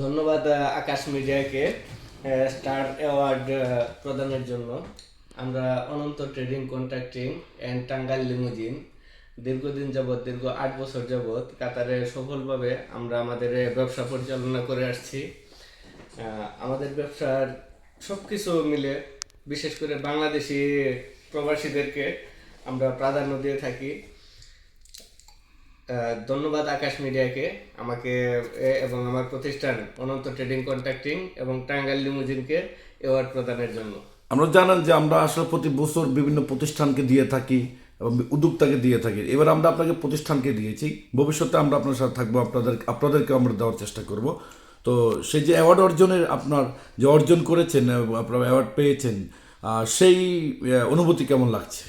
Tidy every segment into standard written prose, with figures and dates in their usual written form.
ধন্যবাদ আকাশ মিডিয়াকে star award প্রদানের জন্য। আমরা Ananta trading contracting and Tangail limousine দীর্ঘদিন যাবৎ, দীর্ঘ 8 বছর যাবৎ কাতারে সফলভাবে আমরা আমাদের ব্যবসা পরিচালনা করে আসছি। আমাদের ব্যবসার সব কিছু মিলে বিশেষ করে বাংলাদেশি প্রবাসীদেরকে আমরা প্রাধান্য দিয়ে থাকি। ধন্যবাদ আকাশ মিডিয়াকে আমাকে এবং আমার প্রতিষ্ঠান অনন্ত ট্রেডিং কন্ট্রাক্টিং এবং টাঙ্গাইল লিমুজিনকে অ্যাওয়ার্ড প্রদানের জন্য। আমরা জানেন যে আমরা আসলে প্রতি বছর বিভিন্ন প্রতিষ্ঠানকে দিয়ে থাকি এবং উদ্যোক্তাকে দিয়ে থাকি। এবার আমরা আপনাকে প্রতিষ্ঠানকে দিয়েছি, ভবিষ্যতে আমরা আপনার সাথে থাকবো, আপনাদেরকে আমরা দেওয়ার চেষ্টা করব। তো সেই যে অ্যাওয়ার্ড অর্জনের আপনার যে অর্জন করেছেন এবং আপনারা অ্যাওয়ার্ড পেয়েছেন, সেই অনুভূতি কেমন লাগছে?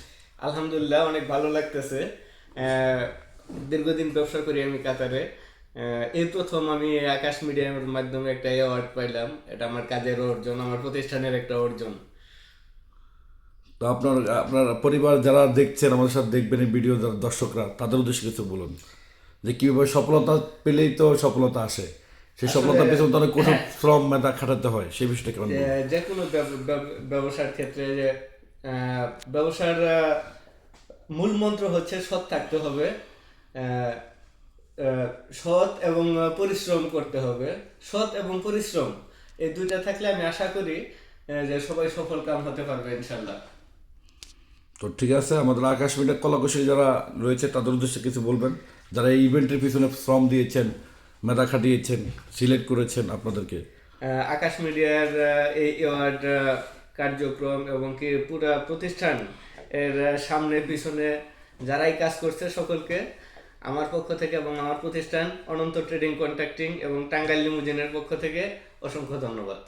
আলহামদুলিল্লাহ, অনেক ভালো লাগতেছে। দীর্ঘদিন ব্যবসা করি আমি কাতারে। এই প্রথম আমি আকাশ মিডিয়ার মাধ্যমে একটা অ্যাওয়ার্ড পাইলাম। এটা আমার কাজের অর্জন, আমার প্রতিষ্ঠানের একটা অর্জন। তো আপনার আপনার পরিবার যারা দেখছেন, আমাদের সাথে দেখবেন এই ভিডিও, যারা দর্শকরা, তাদের উদ্দেশ্যে কিছু বলুন যে কীভাবে সফলতা পেলেই তো সফলতা আসে, সেই সফলতার পেছনে তো অনেক কঠোর শ্রম মেধা খাটাতে হয়, সেই বিষয়টা কেমন? যে কোনো ব্যবসার ক্ষেত্রে যে ব্যবসার মূল মন্ত্র হচ্ছে সৎ থাকতে হবে, আহ, সৎ এবং পরিশ্রম করতে হবে। সৎ এবং পরিশ্রম এই দুইটা থাকলে আমি আশা করি যে সবাই সফল কাম হতে পারবে ইনশাল্লাহ। তো ঠিক আছে, আমাদের আকাশ মিডিয়া কলাকুশলী যারা রয়েছে তাদের উদ্দেশ্যে কিছু বলবেন, যারা এই ইভেন্টের পিছনে শ্রম দিয়েছেন, মেধা খাটিয়েছেন, সিলেক্ট করেছেন আপনাদেরকে। আকাশ মিডিয়ার এই অ্যাওয়ার্ড কার্যক্রম এবং কি পুরা প্রতিষ্ঠান এর সামনে পিছনে যারাই কাজ করছে সকলকে আমার পক্ষ থেকে এবং আমার প্রতিষ্ঠান অনন্ত ট্রেডিং কন্ট্রাক্টিং এবং টাঙ্গাইল লিমুজিনের পক্ষ থেকে অসংখ্য ধন্যবাদ।